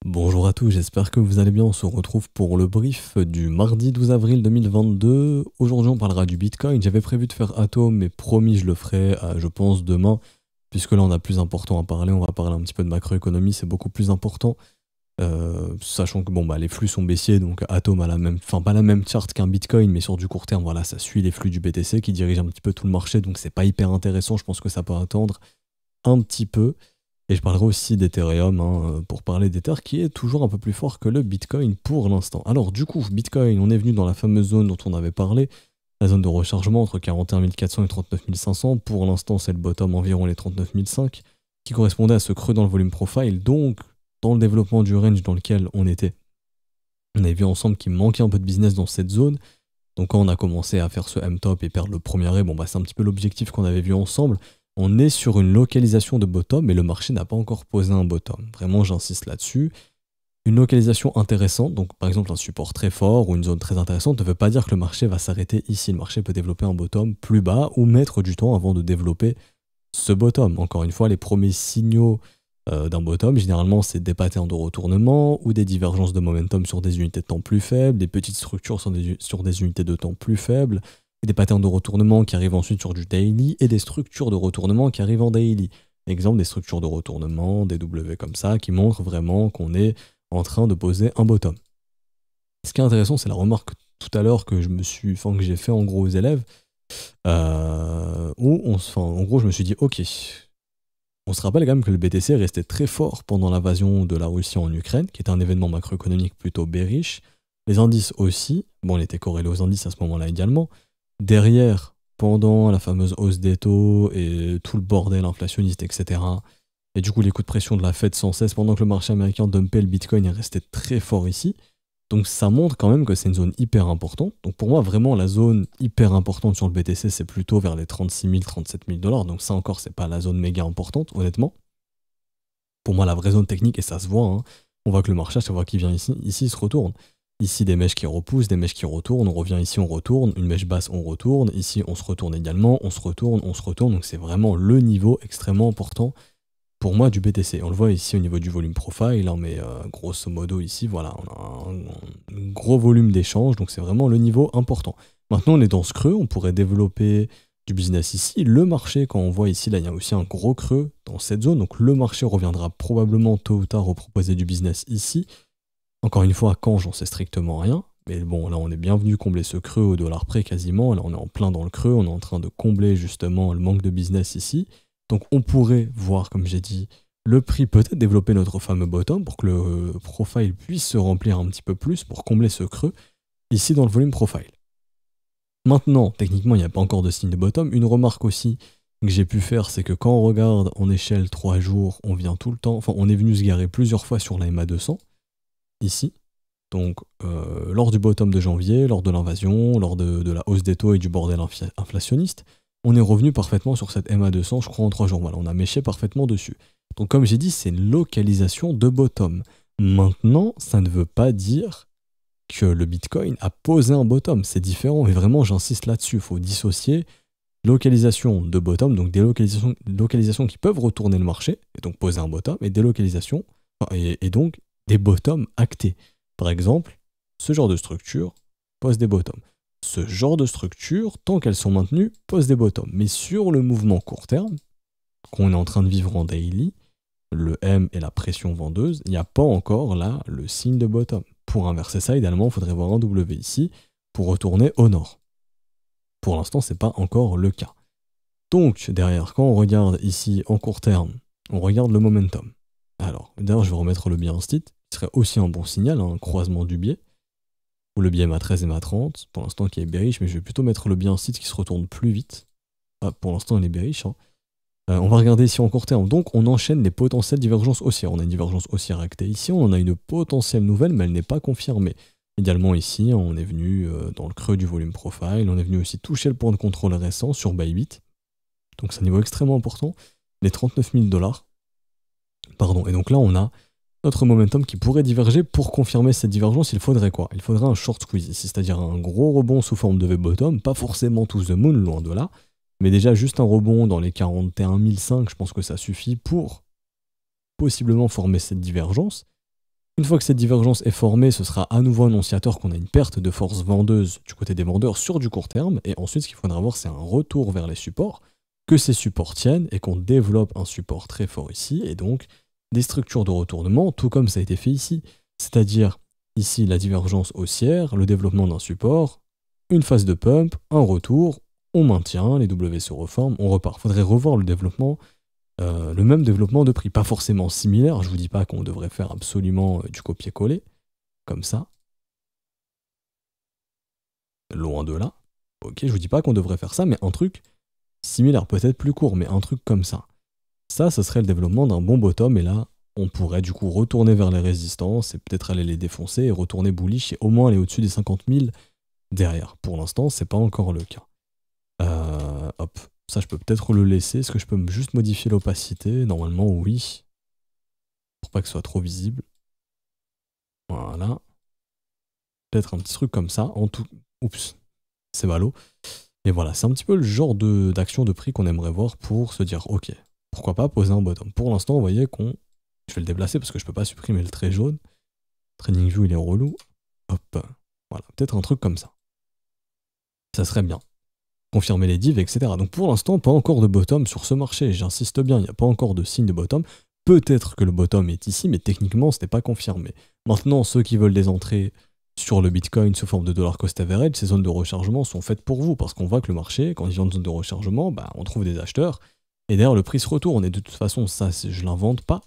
Bonjour à tous, j'espère que vous allez bien. On se retrouve pour le brief du mardi 12 avril 2022. Aujourd'hui, on parlera du Bitcoin. J'avais prévu de faire Atom, mais promis, je le ferai, je pense, demain, puisque là, on a plus important à parler. On va parler un petit peu de macroéconomie, c'est beaucoup plus important. Sachant que bon, bah, les flux sont baissiers, donc Atom a la même, enfin pas la même charte qu'un Bitcoin, mais sur du court terme, voilà, ça suit les flux du BTC qui dirige un petit peu tout le marché, donc c'est pas hyper intéressant. Je pense que ça peut attendre un petit peu. Et je parlerai aussi d'Ethereum pour parler d'Ether qui est toujours un peu plus fort que le Bitcoin pour l'instant. Alors du coup, Bitcoin, on est venu dans la fameuse zone dont on avait parlé, la zone de rechargement entre 41 400 et 39 500. Pour l'instant, c'est le bottom environ les 39 500 qui correspondait à ce creux dans le volume profile. Donc, dans le développement du range dans lequel on était, on avait vu ensemble qu'il manquait un peu de business dans cette zone. Donc quand on a commencé à faire ce M-top et perdre le premier ray, bon bah c'est un petit peu l'objectif qu'on avait vu ensemble. On est sur une localisation de bottom, mais le marché n'a pas encore posé un bottom. Vraiment, j'insiste là-dessus. Une localisation intéressante, donc par exemple un support très fort ou une zone très intéressante, ne veut pas dire que le marché va s'arrêter ici. Le marché peut développer un bottom plus bas ou mettre du temps avant de développer ce bottom. Encore une fois, les premiers signaux d'un bottom, généralement, c'est des patterns de retournement ou des divergences de momentum sur des unités de temps plus faibles, des petites structures sur des unités de temps plus faibles, et des patterns de retournement qui arrivent ensuite sur du daily, et des structures de retournement qui arrivent en daily. Exemple, des structures de retournement, des W comme ça, qui montrent vraiment qu'on est en train de poser un bottom. Ce qui est intéressant, c'est la remarque tout à l'heure que j'ai fait en gros aux élèves, en gros, je me suis dit, ok, on se rappelle quand même que le BTC restait très fort pendant l'invasion de la Russie en Ukraine, qui était un événement macroéconomique plutôt bearish. Les indices aussi, bon, il était corrélé aux indices à ce moment-là également. Derrière, pendant la fameuse hausse des taux et tout le bordel inflationniste, etc. Et du coup, les coups de pression de la Fed sans cesse, pendant que le marché américain dumpait le Bitcoin, est resté très fort ici. Donc ça montre quand même que c'est une zone hyper importante. Donc pour moi, vraiment, la zone hyper importante sur le BTC, c'est plutôt vers les 36 000, 37 000 dollars. Donc ça encore, c'est pas la zone méga importante, honnêtement. Pour moi, la vraie zone technique, et ça se voit, on voit que le marché, à chaque fois qu'il vient ici, il se retourne. Ici, des mèches qui repoussent, des mèches qui retournent, on revient ici, on retourne, une mèche basse, on retourne, ici, on se retourne également, on se retourne, on se retourne. Donc c'est vraiment le niveau extrêmement important pour moi du BTC. On le voit ici au niveau du volume profile, mais grosso modo ici, voilà, on a un gros volume d'échange, donc c'est vraiment le niveau important. Maintenant, on est dans ce creux, on pourrait développer du business ici. Le marché, quand on voit ici, là, il y a aussi un gros creux dans cette zone, donc le marché reviendra probablement tôt ou tard reproposer du business ici. Encore une fois, quand, j'en sais strictement rien. Mais bon, là, on est bien venu combler ce creux au dollar près quasiment. Là, on est en plein dans le creux. On est en train de combler justement le manque de business ici. Donc, on pourrait voir, comme j'ai dit, le prix peut-être développer notre fameux bottom pour que le profile puisse se remplir un petit peu plus pour combler ce creux ici dans le volume profile. Maintenant, techniquement, il n'y a pas encore de signe de bottom. Une remarque aussi que j'ai pu faire, c'est que quand on regarde en échelle 3 jours, on vient tout le temps, enfin, on est venu se garer plusieurs fois sur la MA200 ici. Donc, lors du bottom de janvier, lors de l'invasion, lors de la hausse des taux et du bordel inflationniste, on est revenu parfaitement sur cette MA200, je crois, en 3 jours. Voilà, on a méché parfaitement dessus. Donc, comme j'ai dit, c'est une localisation de bottom. Maintenant, ça ne veut pas dire que le Bitcoin a posé un bottom. C'est différent, et vraiment, j'insiste là-dessus. Il faut dissocier localisation de bottom, donc des localisations qui peuvent retourner le marché, et donc poser un bottom, et des localisations, et donc des bottoms actés. Par exemple, ce genre de structure pose des bottoms. Ce genre de structure, tant qu'elles sont maintenues, pose des bottoms. Mais sur le mouvement court terme, qu'on est en train de vivre en daily, le M et la pression vendeuse, il n'y a pas encore là le signe de bottom. Pour inverser ça, idéalement, il faudrait voir un W ici pour retourner au nord. Pour l'instant, ce n'est pas encore le cas. Donc, derrière, quand on regarde ici en court terme, on regarde le momentum. Alors, d'ailleurs, je vais remettre le biais instit, qui serait aussi un bon signal, un croisement du biais, ou le biais MA13 et MA30, pour l'instant qui est bearish, mais je vais plutôt mettre le biais instit qui se retourne plus vite. Ah, pour l'instant, il est bearish. On va regarder ici en court terme. Donc, on enchaîne les potentielles divergences haussières. On a une divergence haussière actée ici, on en a une potentielle nouvelle, mais elle n'est pas confirmée. Également ici, on est venu dans le creux du volume profile, on est venu aussi toucher le point de contrôle récent sur Bybit. Donc, c'est un niveau extrêmement important, les 39 000 dollars. Pardon, et donc là, on a notre momentum qui pourrait diverger. Pour confirmer cette divergence, il faudrait quoi? Il faudrait un short squeeze ici, c'est-à-dire un gros rebond sous forme de V-bottom, pas forcément to the moon, loin de là, mais déjà juste un rebond dans les 41 500, je pense que ça suffit pour possiblement former cette divergence. Une fois que cette divergence est formée, ce sera à nouveau annonciateur qu'on a une perte de force vendeuse du côté des vendeurs sur du court terme. Et ensuite, ce qu'il faudra voir, c'est un retour vers les supports, que ces supports tiennent et qu'on développe un support très fort ici. Et donc, des structures de retournement, tout comme ça a été fait ici. C'est-à-dire, ici, la divergence haussière, le développement d'un support, une phase de pump, un retour, on maintient, les W se reforment, on repart. Il faudrait revoir le développement. Le même développement de prix, pas forcément similaire, je vous dis pas qu'on devrait faire absolument du copier-coller, comme ça, loin de là, ok, je vous dis pas qu'on devrait faire ça, mais un truc similaire, peut-être plus court, mais un truc comme ça. Ça, ce serait le développement d'un bon bottom, et là, on pourrait du coup retourner vers les résistances, et peut-être aller les défoncer, et retourner bullish, et au moins aller au-dessus des 50 000 derrière. Pour l'instant, c'est pas encore le cas. Hop. Ça, je peux peut-être le laisser. Est-ce que je peux juste modifier l'opacité? Normalement, oui. Pour pas que ce soit trop visible. Voilà. Peut-être un petit truc comme ça. En tout... Oups. C'est ballot. Mais voilà, c'est un petit peu le genre d'action de prix qu'on aimerait voir pour se dire, ok, pourquoi pas poser un bottom. Pour l'instant, vous voyez qu'on... Je vais le déplacer parce que je peux pas supprimer le trait jaune. TradingView, il est relou. Hop. Voilà. Peut-être un truc comme ça. Ça serait bien. Confirmer les divs, etc. Donc pour l'instant, pas encore de bottom sur ce marché. J'insiste bien, il n'y a pas encore de signe de bottom. Peut-être que le bottom est ici, mais techniquement, ce n'est pas confirmé. Maintenant, ceux qui veulent des entrées sur le Bitcoin sous forme de dollar cost average, ces zones de rechargement sont faites pour vous, parce qu'on voit que le marché, quand il y a une zone de rechargement, bah, on trouve des acheteurs, et derrière, le prix se retourne. Et de toute façon, ça, je l'invente pas,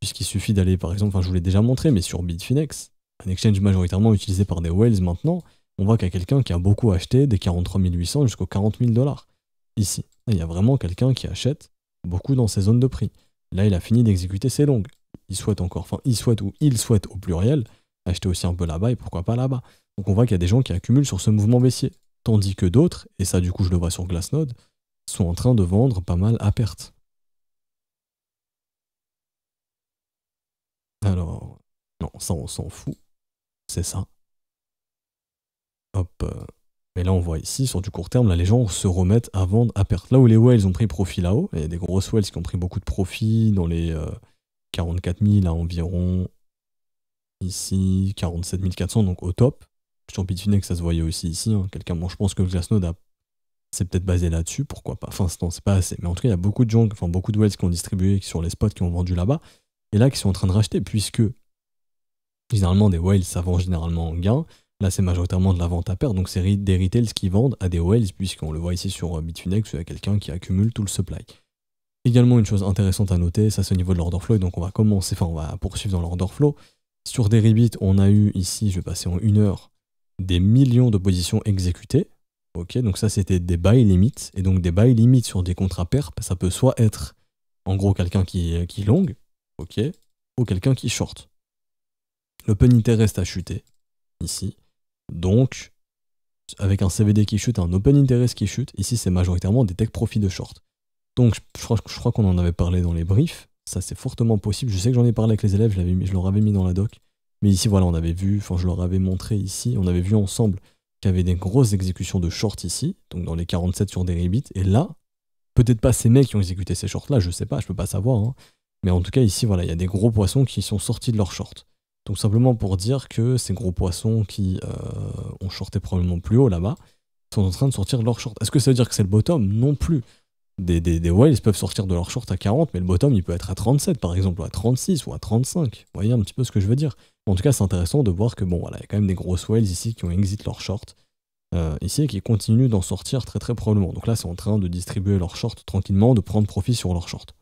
puisqu'il suffit d'aller, par exemple, je vous l'ai déjà montré, mais sur Bitfinex, un exchange majoritairement utilisé par des whales maintenant, on voit qu'il y a quelqu'un qui a beaucoup acheté des 43 800 jusqu'aux 40 000 $. Ici, il y a vraiment quelqu'un qui achète beaucoup dans ces zones de prix. Là, il a fini d'exécuter ses longues. Il souhaite il souhaite au pluriel acheter aussi un peu là-bas et pourquoi pas là-bas. Donc on voit qu'il y a des gens qui accumulent sur ce mouvement baissier. Tandis que d'autres, et ça du coup je le vois sur Glassnode, sont en train de vendre pas mal à perte. Alors, non, ça on s'en fout. C'est ça. Hop. Mais là, on voit ici, sur du court terme, là, les gens se remettent à vendre à perte. Là où les whales ont pris profit là-haut, il y a des grosses whales qui ont pris beaucoup de profit, dans les 44 000 à environ, ici, 47 400, donc au top. Sur Bitfinex, ça se voyait aussi ici. Hein. Bon, je pense que Glassnode c'est peut-être basé là-dessus, pourquoi pas. Enfin, non, c'est pas assez. Mais en tout cas, il y a beaucoup de gens, enfin beaucoup de whales qui ont distribué sur les spots, qui ont vendu là-bas, et là, qui sont en train de racheter, puisque généralement, des whales, ça vend généralement en gain. Là, c'est majoritairement de la vente à perte, donc c'est des retails qui vendent à des whales, puisqu'on le voit ici sur Bitfinex, où il y a quelqu'un qui accumule tout le supply. Également, une chose intéressante à noter, ça c'est au niveau de l'order flow, et donc on va poursuivre dans l'order flow. Sur Deribit, on a eu ici, je vais passer en 1 heure, des millions de positions exécutées. Ok, donc ça c'était des buy limits, et donc des buy limits sur des contrats perp, ça peut soit être en gros quelqu'un qui long, ok, ou quelqu'un qui short. L'open interest a chuté, ici. Donc, avec un CVD qui chute, un open interest qui chute, ici c'est majoritairement des take profit de short. Donc je crois qu'on en avait parlé dans les briefs, ça c'est fortement possible, je sais que j'en ai parlé avec les élèves, je leur avais mis dans la doc, mais ici voilà, on avait vu, je leur avais montré ici, on avait vu ensemble qu'il y avait des grosses exécutions de short ici, donc dans les 47 sur Deribit, et là, peut-être pas ces mecs qui ont exécuté ces shorts là, je sais pas, je peux pas savoir, hein, mais en tout cas ici voilà, il y a des gros poissons qui sont sortis de leur short. Donc simplement pour dire que ces gros poissons qui ont shorté probablement plus haut là-bas sont en train de sortir de leur short. Est-ce que ça veut dire que c'est le bottom? Non plus. Des whales peuvent sortir de leur short à 40, mais le bottom il peut être à 37 par exemple, ou à 36 ou à 35. Vous voyez un petit peu ce que je veux dire. En tout cas, c'est intéressant de voir que bon voilà, il y a quand même des grosses whales ici qui ont exit leur short ici et qui continuent d'en sortir très très probablement. Donc là, c'est en train de distribuer leur short tranquillement, de prendre profit sur leur short.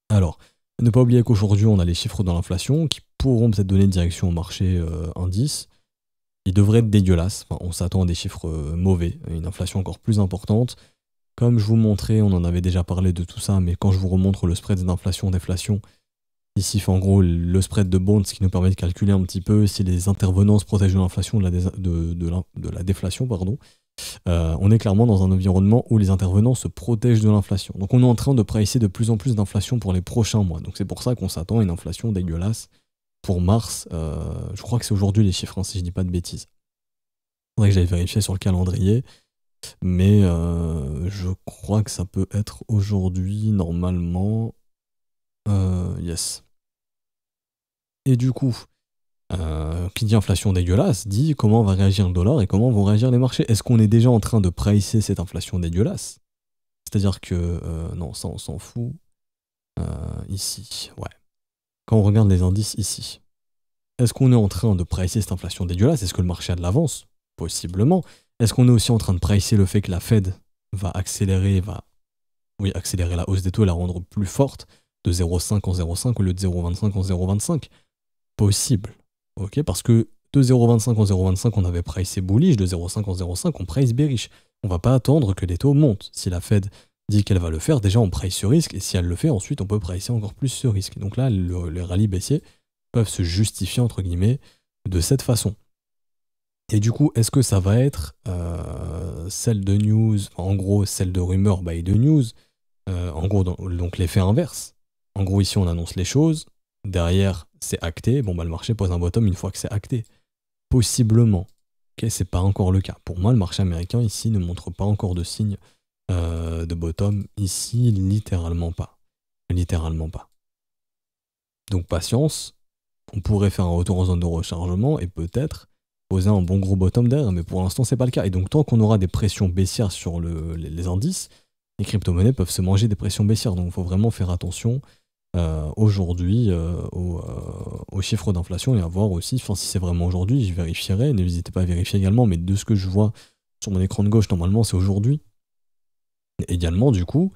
Alors, ne pas oublier qu'aujourd'hui, on a les chiffres de l'inflation qui pourront peut-être donner une direction au marché indice. Ils devraient être dégueulasses. Enfin, on s'attend à des chiffres mauvais, une inflation encore plus importante. Comme je vous montrais, on en avait déjà parlé de tout ça, mais quand je vous remontre le spread d'inflation, déflation, ici, en gros, le spread de bonds, ce qui nous permet de calculer un petit peu si les intervenants se protègent de l'inflation, de la déflation, pardon. On est clairement dans un environnement où les intervenants se protègent de l'inflation. Donc on est en train de pricer de plus en plus d'inflation pour les prochains mois. Donc c'est pour ça qu'on s'attend à une inflation dégueulasse pour mars. Je crois que c'est aujourd'hui les chiffres, hein, si je dis pas de bêtises. Il faudrait que j'aille vérifier sur le calendrier. Mais je crois que ça peut être aujourd'hui, normalement. Yes. Et du coup, qui dit inflation dégueulasse, dit comment va réagir le dollar et comment vont réagir les marchés. Est-ce qu'on est déjà en train de pricer cette inflation dégueulasse? C'est-à-dire que, non, ça on s'en fout. Ici, ouais. Quand on regarde les indices ici, est-ce qu'on est en train de pricer cette inflation dégueulasse? Est-ce que le marché a de l'avance? Possiblement. Est-ce qu'on est aussi en train de pricer le fait que la Fed va accélérer, accélérer la hausse des taux et la rendre plus forte de 0,5 en 0,5 au lieu de 0,25 en 0,25? Possible. Ok, parce que de 0,25 en 0,25 on avait pricé bullish, de 0,5 en 0,5 on price bearish. On va pas attendre que les taux montent. Si la Fed dit qu'elle va le faire, déjà on price ce risque, et si elle le fait, ensuite on peut pricer encore plus ce risque. Donc là, les rallyes baissiers peuvent se justifier, entre guillemets, de cette façon. Et du coup, est-ce que ça va être celle de news, en gros celle de rumeur by de news, en gros donc l'effet inverse. En gros ici on annonce les choses, derrière c'est acté, bon bah le marché pose un bottom une fois que c'est acté. Possiblement. Ok, c'est pas encore le cas. Pour moi le marché américain ici ne montre pas encore de signe de bottom, ici littéralement pas. Littéralement pas. Donc patience, on pourrait faire un retour en zone de rechargement et peut-être poser un bon gros bottom derrière, mais pour l'instant c'est pas le cas. Et donc tant qu'on aura des pressions baissières sur les indices, les crypto-monnaies peuvent se manger des pressions baissières. Donc il faut vraiment faire attention aujourd'hui aux chiffres d'inflation et à voir aussi, enfin si c'est vraiment aujourd'hui, je vérifierai, n'hésitez pas à vérifier également, mais de ce que je vois sur mon écran de gauche, normalement c'est aujourd'hui. Également du coup,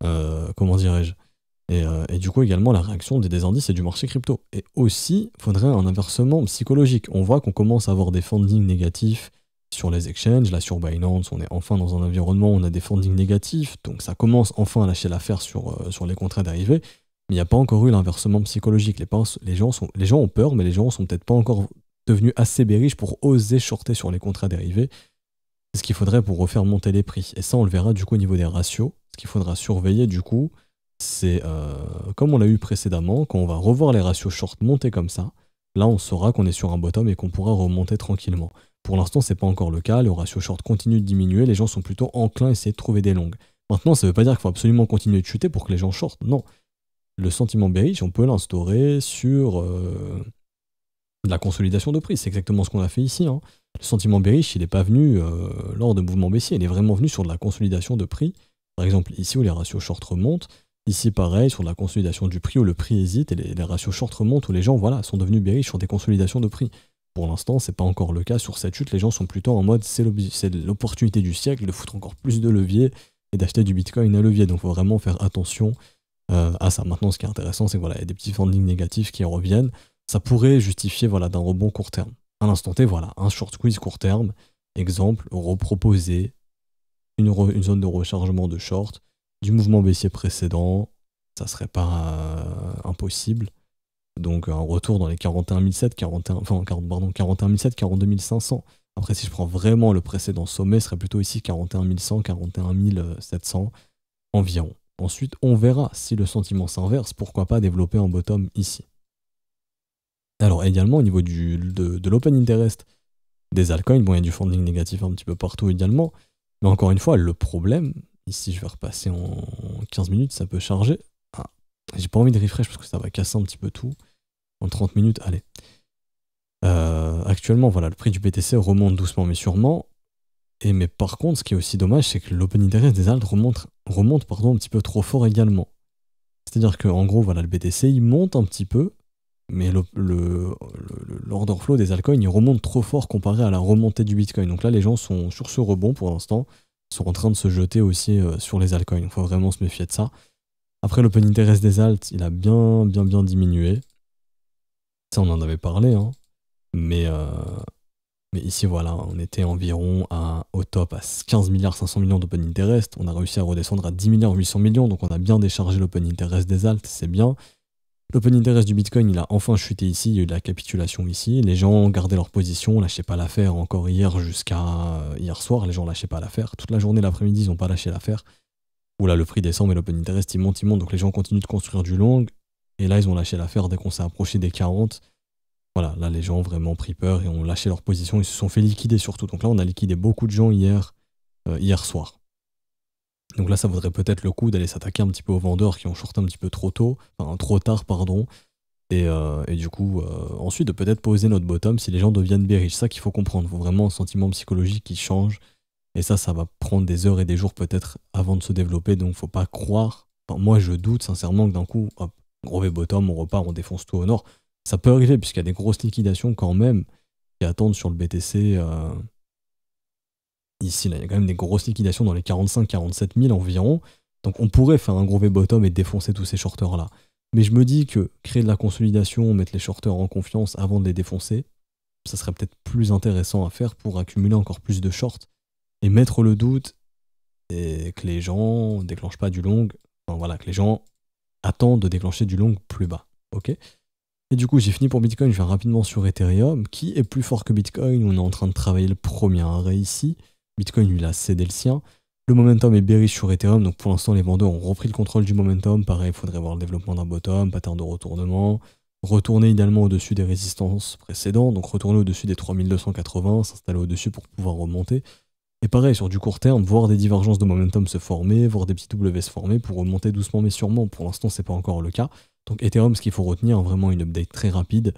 comment dirais-je, et du coup également la réaction des indices et du marché crypto. Et aussi, il faudrait un inversement psychologique. On voit qu'on commence à avoir des fundings négatifs sur les exchanges. Là sur Binance, on est enfin dans un environnement où on a des fundings négatifs, donc ça commence enfin à lâcher l'affaire sur les contrats dérivés, mais il n'y a pas encore eu l'inversement psychologique. Les gens ont peur, mais les gens sont peut-être pas encore devenus assez bearish pour oser shorter sur les contrats dérivés. C'est ce qu'il faudrait pour refaire monter les prix. Et ça, on le verra du coup au niveau des ratios. Ce qu'il faudra surveiller du coup, c'est comme on l'a eu précédemment, quand on va revoir les ratios short monter comme ça, là on saura qu'on est sur un bottom et qu'on pourra remonter tranquillement. Pour l'instant, c'est pas encore le cas, le ratio short continue de diminuer, les gens sont plutôt enclins à essayer de trouver des longues. Maintenant, ça veut pas dire qu'il faut absolument continuer de chuter pour que les gens shortent, non. Le sentiment bearish, on peut l'instaurer sur la consolidation de prix, c'est exactement ce qu'on a fait ici. Hein. Le sentiment bearish, il n'est pas venu lors de mouvements baissiers, il est vraiment venu sur de la consolidation de prix. Par exemple, ici où les ratios short remontent, ici pareil, sur de la consolidation du prix où le prix hésite et les ratios short remontent où les gens sont devenus bearish sur des consolidations de prix. Pour l'instant, c'est pas encore le cas. Sur cette chute, les gens sont plutôt en mode c'est l'opportunité du siècle de foutre encore plus de levier et d'acheter du bitcoin à levier. Donc il faut vraiment faire attention à ça. Maintenant, ce qui est intéressant, c'est qu'il y a des petits fundings négatifs qui reviennent. Ça pourrait justifier d'un rebond court terme. À l'instant T, un short squeeze court terme. Exemple, reproposer une zone de rechargement de short du mouvement baissier précédent, ça serait pas impossible. Donc un retour dans les 41 700, 42 500. Après, si je prends vraiment le précédent sommet, ce serait plutôt ici 41 100, 41 700 environ. Ensuite, on verra si le sentiment s'inverse, pourquoi pas développer un bottom ici. Alors également au niveau de l'open interest des altcoins, bon il y a du funding négatif un petit peu partout également, mais encore une fois, le problème, ici je vais repasser en 15 minutes, ça peut charger. Ah, j'ai pas envie de refresh parce que ça va casser un petit peu tout. En 30 minutes, allez. Actuellement, le prix du BTC remonte doucement mais sûrement. Mais par contre, ce qui est aussi dommage, c'est que l'open interest des alts remonte un petit peu trop fort également. C'est-à-dire qu'en gros, le BTC, il monte un petit peu, mais l'order flow des altcoins, il remonte trop fort comparé à la remontée du Bitcoin. Donc là, les gens sont sur ce rebond pour l'instant, sont en train de se jeter aussi sur les altcoins. Il faut vraiment se méfier de ça. Après, l'open interest des alts, il a bien diminué. Ça, on en avait parlé, hein. Mais ici, on était environ au top à 15 milliards 500 millions d'open interest. On a réussi à redescendre à 10 milliards 800 millions, donc on a bien déchargé l'open interest des alts, c'est bien. L'open interest du Bitcoin, il a enfin chuté ici, il y a eu de la capitulation ici. Les gens gardaient leur position, lâchaient pas l'affaire encore hier jusqu'à hier soir. Les gens lâchaient pas l'affaire. Toute la journée, l'après-midi, ils n'ont pas lâché l'affaire. Où là, le prix descend, mais l'open interest, il monte. Donc les gens continuent de construire du long. Et là, ils ont lâché l'affaire dès qu'on s'est approché des 40. Voilà, là, les gens ont vraiment pris peur et ont lâché leur position. Ils se sont fait liquider surtout. Donc là, on a liquidé beaucoup de gens hier soir. Donc là, ça vaudrait peut-être le coup d'aller s'attaquer un petit peu aux vendeurs qui ont shorté un petit peu trop tard, pardon. Et du coup, ensuite, de peut-être poser notre bottom si les gens deviennent bearish. C'est ça qu'il faut comprendre. Il faut vraiment un sentiment psychologique qui change. Et ça va prendre des heures et des jours peut-être avant de se développer. Donc, faut pas croire. Enfin, moi, je doute sincèrement que d'un coup, hop, gros V-bottom, on repart, on défonce tout au nord. Ça peut arriver puisqu'il y a des grosses liquidations quand même qui attendent sur le BTC. Ici, là, il y a quand même des grosses liquidations dans les 45-47 000 environ. Donc, on pourrait faire un gros V-bottom et défoncer tous ces shorters-là. Mais je me dis que créer de la consolidation, mettre les shorters en confiance avant de les défoncer, ça serait peut-être plus intéressant à faire pour accumuler encore plus de shorts et mettre le doute et que les gens déclenchent pas du long, enfin voilà, que les gens attendent de déclencher du long plus bas. Ok. Et du coup, j'ai fini pour Bitcoin, je vais rapidement sur Ethereum, qui est plus fort que Bitcoin. On est en train de travailler le premier arrêt ici. Bitcoin, lui, il a cédé le sien. Le momentum est bearish sur Ethereum, donc pour l'instant, les vendeurs ont repris le contrôle du momentum. Pareil, il faudrait voir le développement d'un bottom, pattern de retournement, retourner idéalement au-dessus des résistances précédentes, donc retourner au-dessus des 3280, s'installer au-dessus pour pouvoir remonter. Et pareil, sur du court terme, voir des divergences de momentum se former, voir des petits W se former pour remonter doucement mais sûrement. Pour l'instant, c'est pas encore le cas. Donc Ethereum, ce qu'il faut retenir, vraiment une update très rapide.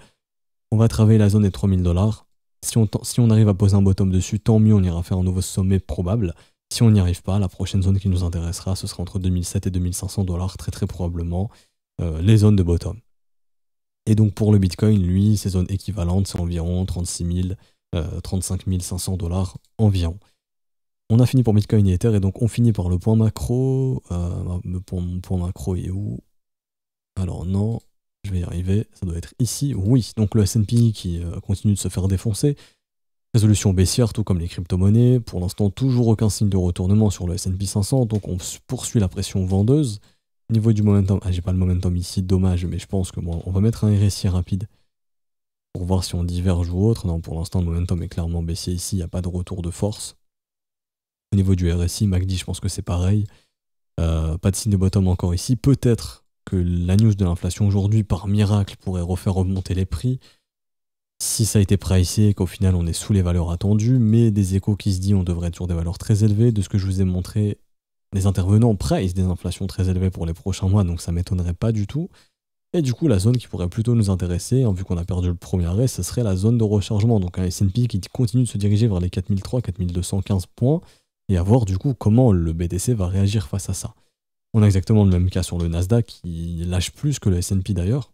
On va travailler la zone des 3000 $. Si on arrive à poser un bottom dessus, tant mieux, on ira faire un nouveau sommet probable. Si on n'y arrive pas, la prochaine zone qui nous intéressera, ce sera entre 2007 et 2500 $, très très probablement, les zones de bottom. Et donc pour le Bitcoin, lui, ses zones équivalentes, c'est environ 35 500 $ environ. On a fini pour Bitcoin et Ether, et donc on finit par le point macro. Mon point macro est où? Alors non, je vais y arriver, ça doit être ici. Oui, donc le S&P qui continue de se faire défoncer. Résolution baissière, tout comme les crypto-monnaies. Pour l'instant, toujours aucun signe de retournement sur le S&P 500, donc on poursuit la pression vendeuse. Au niveau du momentum, j'ai pas le momentum ici, dommage, mais je pense que bon, on va mettre un RSI rapide pour voir si on diverge ou autre. Non, pour l'instant, le momentum est clairement baissier ici, il n'y a pas de retour de force. Au niveau du RSI, MACD, je pense que c'est pareil. Pas de signe de bottom encore ici. Peut-être que la news de l'inflation aujourd'hui, par miracle, pourrait refaire remonter les prix. Si ça a été pricé et qu'au final on est sous les valeurs attendues, mais des échos qui se disent on devrait être sur des valeurs très élevées. De ce que je vous ai montré, les intervenants price des inflations très élevées pour les prochains mois, donc ça m'étonnerait pas du tout. Et du coup, la zone qui pourrait plutôt nous intéresser, vu qu'on a perdu le premier arrêt, ce serait la zone de rechargement. Donc un S&P qui continue de se diriger vers les 4300-4215 points, et à voir du coup comment le BTC va réagir face à ça. On a exactement le même cas sur le Nasdaq, qui lâche plus que le S&P d'ailleurs,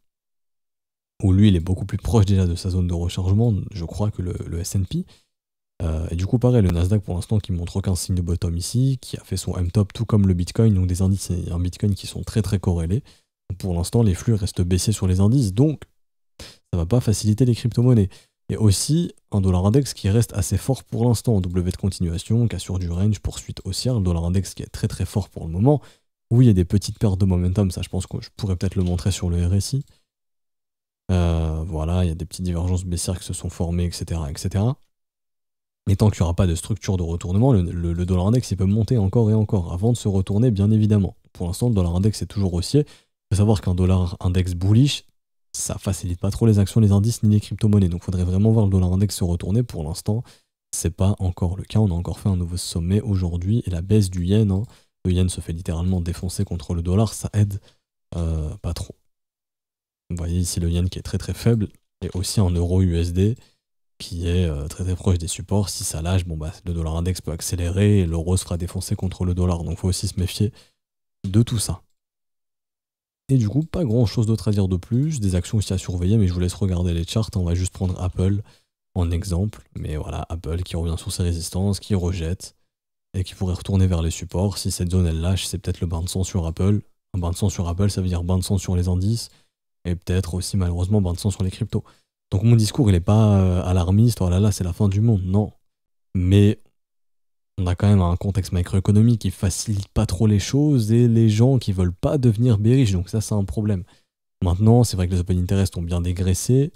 où lui il est beaucoup plus proche déjà de sa zone de rechargement, je crois, que le S&P. Et du coup pareil, le Nasdaq pour l'instant qui montre aucun signe de bottom ici, qui a fait son M-top tout comme le Bitcoin, donc des indices et un Bitcoin qui sont très très corrélés. Pour l'instant les flux restent baissiers sur les indices, donc ça va pas faciliter les crypto-monnaies. Et aussi un dollar index qui reste assez fort pour l'instant, W de continuation, cassure du range, poursuite haussière, le dollar index qui est très très fort pour le moment. Oui, il y a des petites pertes de momentum, ça je pense que je pourrais peut-être le montrer sur le RSI. Voilà, il y a des petites divergences baissières qui se sont formées, etc. etc. Mais tant qu'il n'y aura pas de structure de retournement, le dollar index il peut monter encore et encore avant de se retourner, bien évidemment. Pour l'instant, le dollar index est toujours haussier. Il faut savoir qu'un dollar index bullish, ça facilite pas trop les actions, les indices ni les crypto-monnaies. Donc il faudrait vraiment voir le dollar index se retourner. Pour l'instant, c'est pas encore le cas. On a encore fait un nouveau sommet aujourd'hui et la baisse du yen, le yen se fait littéralement défoncer contre le dollar, ça aide pas trop. Vous voyez ici le yen qui est très très faible et aussi un euro USD qui est très très proche des supports. Si ça lâche, bon bah le dollar index peut accélérer et l'euro se fera défoncer contre le dollar. Donc il faut aussi se méfier de tout ça. Et du coup, pas grand chose d'autre à dire de plus. Des actions aussi à surveiller, mais je vous laisse regarder les charts. On va juste prendre Apple en exemple. Mais voilà, Apple qui revient sur ses résistances, qui rejette et qui pourrait retourner vers les supports. Si cette zone elle lâche, c'est peut-être le bain de sang sur Apple. Un bain de sang sur Apple, ça veut dire bain de sang sur les indices. Et peut-être aussi malheureusement bain de sang sur les cryptos. Donc mon discours il n'est pas alarmiste, oh là là c'est la fin du monde, non. Mais on a quand même un contexte macroéconomique qui facilite pas trop les choses et les gens qui veulent pas devenir bearish, donc ça c'est un problème. Maintenant c'est vrai que les open interest ont bien dégraissé.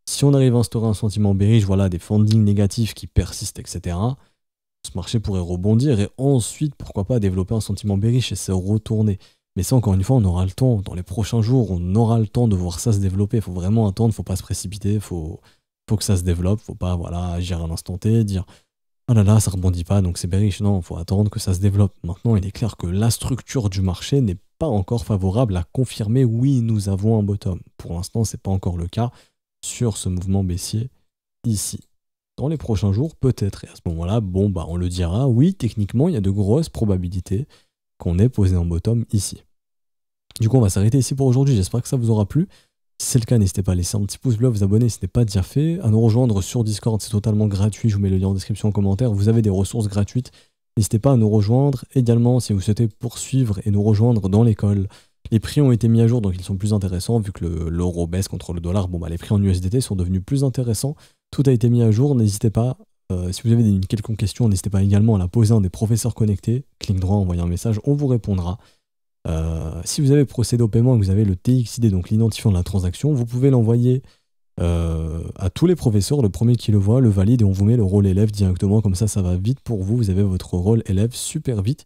Si on arrive à instaurer un sentiment bearish, voilà, des fundings négatifs qui persistent, etc., ce marché pourrait rebondir et ensuite pourquoi pas développer un sentiment bearish et se retourner. Mais ça, encore une fois, on aura le temps. Dans les prochains jours, on aura le temps de voir ça se développer. Il faut vraiment attendre, il ne faut pas se précipiter, il faut que ça se développe. Il ne faut pas agir à l'instant T, dire ah là là, ça rebondit pas, donc c'est bearish. Non, il faut attendre que ça se développe. Maintenant, il est clair que la structure du marché n'est pas encore favorable à confirmer oui, nous avons un bottom. Pour l'instant, c'est pas encore le cas sur ce mouvement baissier ici. Dans les prochains jours, peut-être. Et à ce moment-là, bon, bah, on le dira. Oui, techniquement, il y a de grosses probabilités qu'on ait posé un bottom ici. Du coup, on va s'arrêter ici pour aujourd'hui. J'espère que ça vous aura plu. Si c'est le cas, n'hésitez pas à laisser un petit pouce bleu, à vous abonner si ce n'est pas déjà fait, à nous rejoindre sur Discord, c'est totalement gratuit. Je vous mets le lien en description en commentaire. Vous avez des ressources gratuites. N'hésitez pas à nous rejoindre. Également, si vous souhaitez poursuivre et nous rejoindre dans l'école, les prix ont été mis à jour, donc ils sont plus intéressants. Vu que l'euro baisse contre le dollar, bon, bah, les prix en USDT sont devenus plus intéressants. Tout a été mis à jour. N'hésitez pas. Si vous avez une quelconque question, n'hésitez pas également à la poser à un des professeurs connectés. Clic droit, envoyez un message, on vous répondra. Si vous avez procédé au paiement et que vous avez le TXID, donc l'identifiant de la transaction, vous pouvez l'envoyer à tous les professeurs. Le premier qui le voit le valide et on vous met le rôle élève directement. Comme ça va vite pour vous. Vous avez votre rôle élève super vite.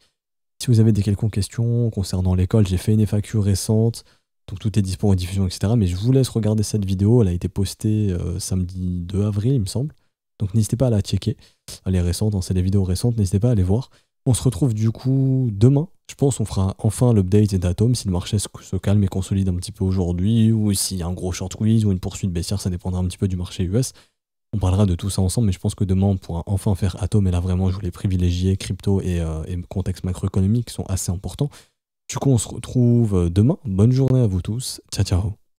Si vous avez des quelconques questions concernant l'école, j'ai fait une FAQ récente. Donc tout est dispo en diffusion, etc. Mais je vous laisse regarder cette vidéo. Elle a été postée samedi 2 avril, il me semble. Donc n'hésitez pas à la checker. Elle est récente, hein, c'est des vidéos récentes. N'hésitez pas à aller voir. On se retrouve du coup demain. Je pense qu'on fera enfin l'update d'Atom si le marché se calme et consolide un petit peu aujourd'hui, ou s'il y a un gros short squeeze ou une poursuite baissière, ça dépendra un petit peu du marché US. On parlera de tout ça ensemble, mais je pense que demain on pourra enfin faire Atom, et là vraiment je voulais privilégier crypto et contexte macroéconomique qui sont assez importants. Du coup on se retrouve demain. Bonne journée à vous tous. Ciao ciao.